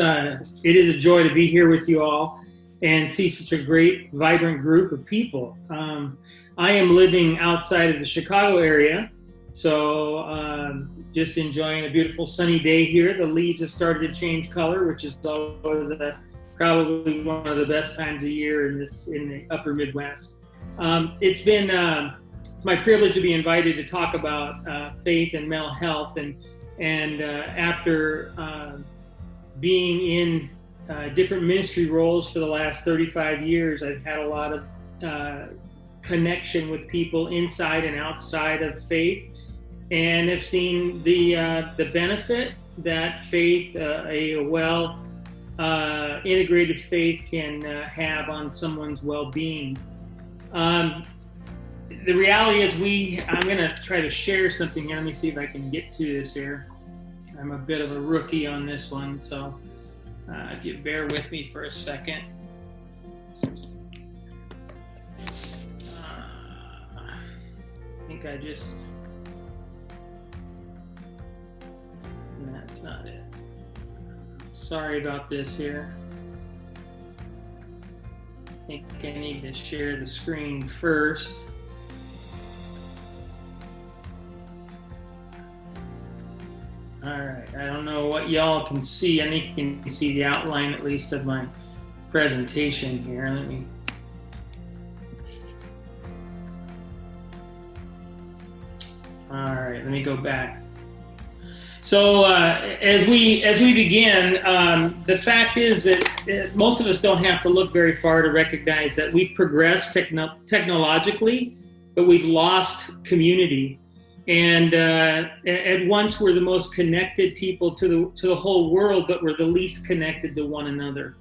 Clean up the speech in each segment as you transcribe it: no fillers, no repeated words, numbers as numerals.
it is a joy to be here with you all and see such a great, vibrant group of people. I am living outside of the Chicago area, so just enjoying a beautiful sunny day here. The leaves have started to change color, which is always probably one of the best times of year in the upper Midwest. It's been my privilege to be invited to talk about faith and mental health, and after being in different ministry roles for the last 35 years, I've had a lot of connection with people inside and outside of faith, and have seen the benefit that faith, a well integrated faith, can have on someone's well-being. The reality is I'm going to try to share something here. Let me see if I can get to this here. I'm a bit of a rookie on this one, so if you bear with me for a second. I think that's not it. Sorry about this here. I think I need to share the screen first. All right, I don't know what y'all can see. I think you can see the outline at least of my presentation here. All right, let me go back. So as we begin, the fact is that most of us don't have to look very far to recognize that we've progressed technologically, but we've lost community. And at once we're the most connected people to the whole world, but we're the least connected to one another.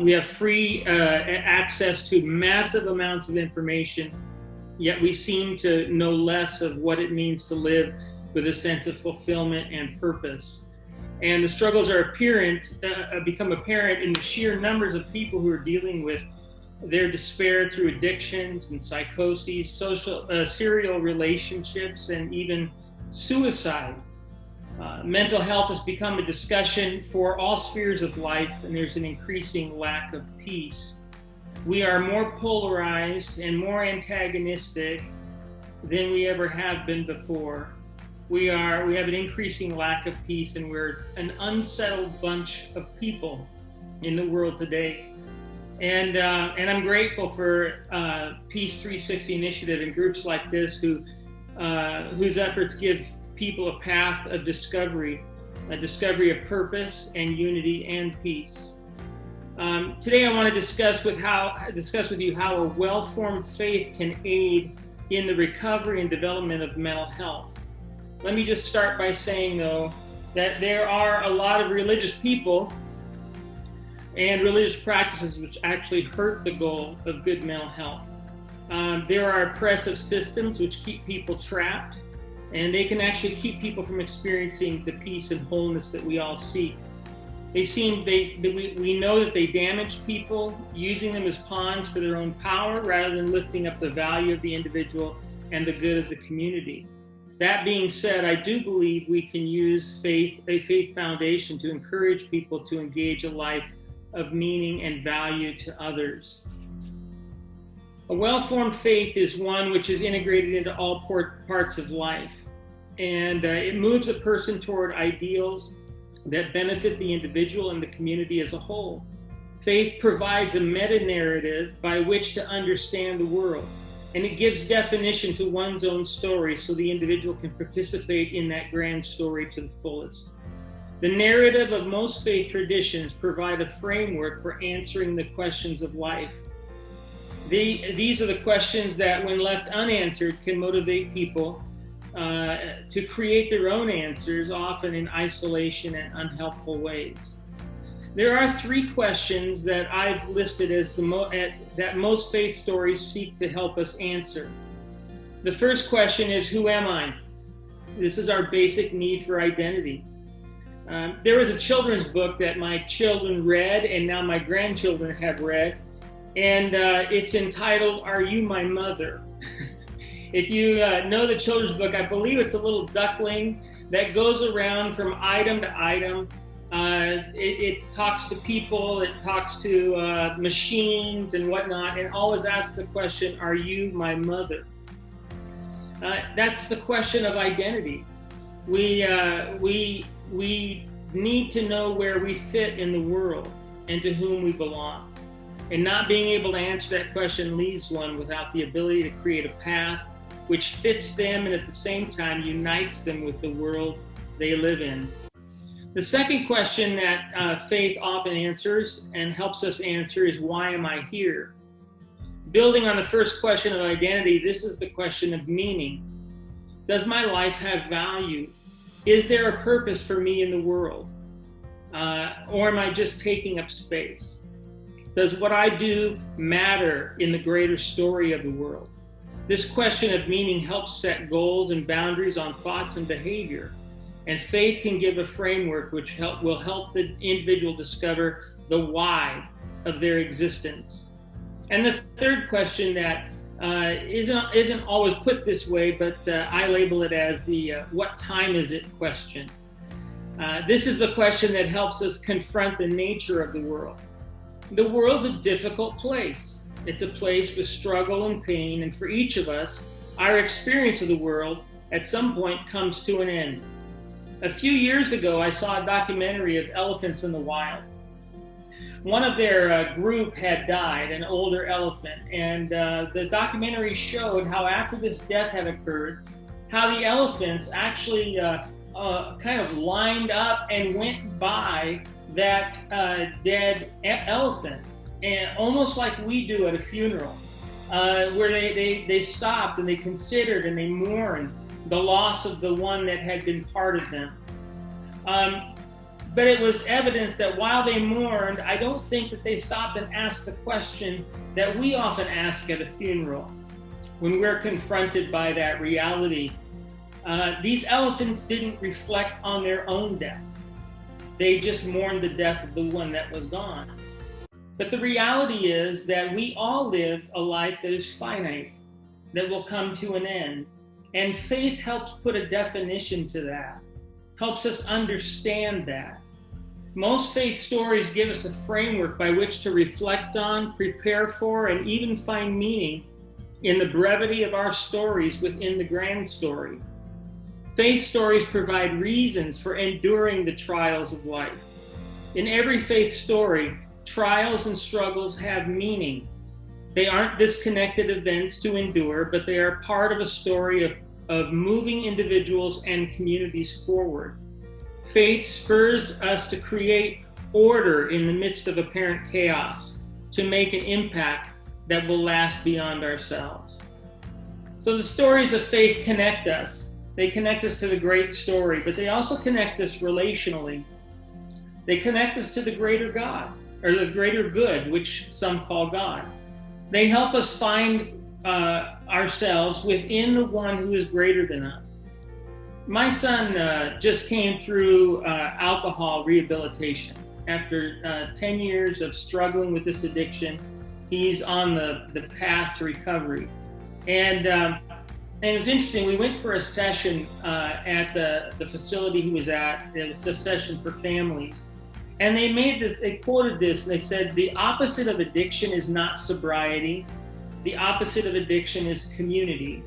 We have free access to massive amounts of information, yet we seem to know less of what it means to live with a sense of fulfillment and purpose. And the struggles are become apparent in the sheer numbers of people who are dealing with their despair through addictions and psychoses, serial relationships, and even suicide. Mental health has become a discussion for all spheres of life, and there's an increasing lack of peace. We are more polarized and more antagonistic than we ever have been before. We have an increasing lack of peace, and we're an unsettled bunch of people in the world today. And I'm grateful for Peace 360 Initiative and groups like this whose efforts give people a path of discovery, a discovery of purpose and unity and peace. Today I want to discuss with you how a well-formed faith can aid in the recovery and development of mental health. Let me just start by saying, though, that there are a lot of religious people and religious practices which actually hurt the goal of good mental health. There are oppressive systems which keep people trapped, and they can actually keep people from experiencing the peace and wholeness that we all seek. We know that they damage people, using them as pawns for their own power rather than lifting up the value of the individual and the good of the community. That being said, I do believe we can use a faith foundation to encourage people to engage a life of meaning and value to others. A well-formed faith is one which is integrated into all parts of life, and it moves a person toward ideals that benefit the individual and the community as a whole. Faith provides a meta-narrative by which to understand the world, and it gives definition to one's own story so the individual can participate in that grand story to the fullest. The narrative of most faith traditions provide a framework for answering the questions of life. These are the questions that, when left unanswered, can motivate people to create their own answers, often in isolation and unhelpful ways. There are three questions that I've listed as that most faith stories seek to help us answer. The first question is, who am I? This is our basic need for identity. There was a children's book that my children read, and now my grandchildren have read, and it's entitled, Are You My Mother? If you know the children's book, I believe it's a little duckling that goes around from item to item It talks to people, it talks to machines and whatnot, and always asks the question, are you my mother? That's the question of identity. We need to know where we fit in the world and to whom we belong. And not being able to answer that question leaves one without the ability to create a path which fits them and at the same time unites them with the world they live in. The second question that faith often answers and helps us answer is, why am I here? Building on the first question of identity, this is the question of meaning. Does my life have value? Is there a purpose for me in the world? Or am I just taking up space? Does what I do matter in the greater story of the world? This question of meaning helps set goals and boundaries on thoughts and behavior. And faith can give a framework which will help the individual discover the why of their existence. And the third question that isn't always put this way, but I label it as the what time is it question. This is the question that helps us confront the nature of the world. The world's a difficult place. It's a place with struggle and pain, and for each of us, our experience of the world at some point comes to an end. A few years ago, I saw a documentary of elephants in the wild. One of their group had died, an older elephant, and the documentary showed how after this death had occurred, how the elephants actually kind of lined up and went by that dead elephant, and almost like we do at a funeral, where they stopped and they considered and they mourned the loss of the one that had been part of them. But it was evidence that while they mourned, I don't think that they stopped and asked the question that we often ask at a funeral when we're confronted by that reality. These elephants didn't reflect on their own death. They just mourned the death of the one that was gone. But the reality is that we all live a life that is finite, that will come to an end. And faith helps put a definition to that, helps us understand that. Most faith stories give us a framework by which to reflect on, prepare for, and even find meaning in the brevity of our stories within the grand story. Faith stories provide reasons for enduring the trials of life. In every faith story, trials and struggles have meaning. They aren't disconnected events to endure, but they are part of a story of moving individuals and communities forward. Faith spurs us to create order in the midst of apparent chaos, to make an impact that will last beyond ourselves. So the stories of faith connect us. They connect us to the great story, but they also connect us relationally. They connect us to the greater God, or the greater good, which some call God. They help us find ourselves within the one who is greater than us. My son just came through alcohol rehabilitation. After 10 years of struggling with this addiction, he's on the path to recovery. And it was interesting, we went for a session at the facility he was at. It was a session for families. And they quoted this, they said, the opposite of addiction is not sobriety. The opposite of addiction is community.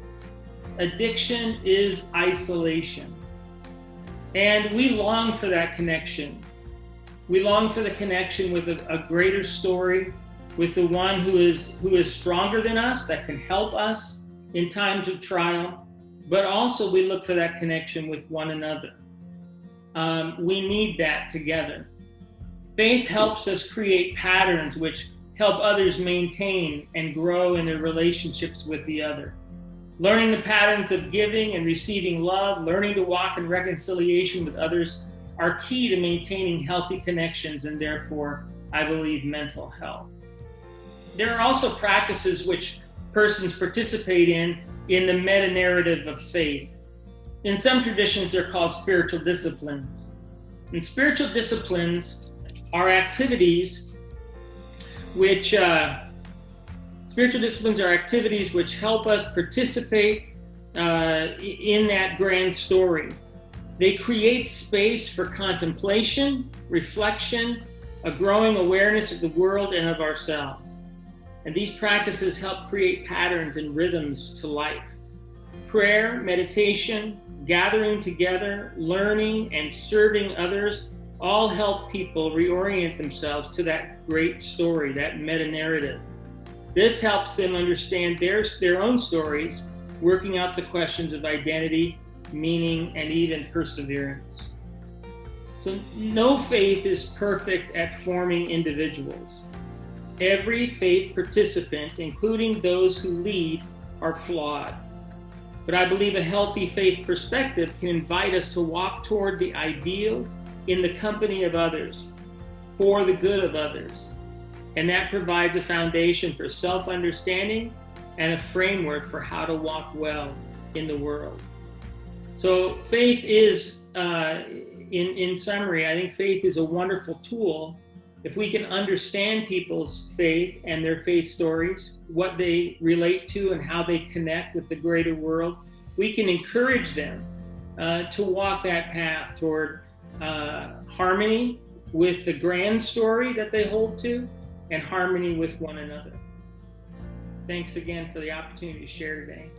Addiction is isolation. And we long for that connection. We long for the connection with a greater story, with the one who is stronger than us, that can help us in times of trial, but also we look for that connection with one another. We need that together. Faith helps us create patterns which help others maintain and grow in their relationships with the other. Learning the patterns of giving and receiving love, learning to walk in reconciliation with others are key to maintaining healthy connections and therefore, I believe, mental health. There are also practices which persons participate in the meta-narrative of faith. In some traditions, they're called spiritual disciplines. And spiritual disciplines are activities which help us participate in that grand story. They create space for contemplation, reflection, a growing awareness of the world and of ourselves. And these practices help create patterns and rhythms to life. Prayer, meditation, gathering together, learning, and serving others all help people reorient themselves to that great story, that meta-narrative. This helps them understand their own stories, working out the questions of identity, meaning, and even perseverance. So no faith is perfect at forming individuals. Every faith participant, including those who lead, are flawed. But I believe a healthy faith perspective can invite us to walk toward the ideal in the company of others, for the good of others. And that provides a foundation for self-understanding and a framework for how to walk well in the world. So faith is, in summary, I think faith is a wonderful tool. If we can understand people's faith and their faith stories, what they relate to and how they connect with the greater world, we can encourage them to walk that path toward harmony with the grand story that they hold to and harmony with one another. Thanks again for the opportunity to share today.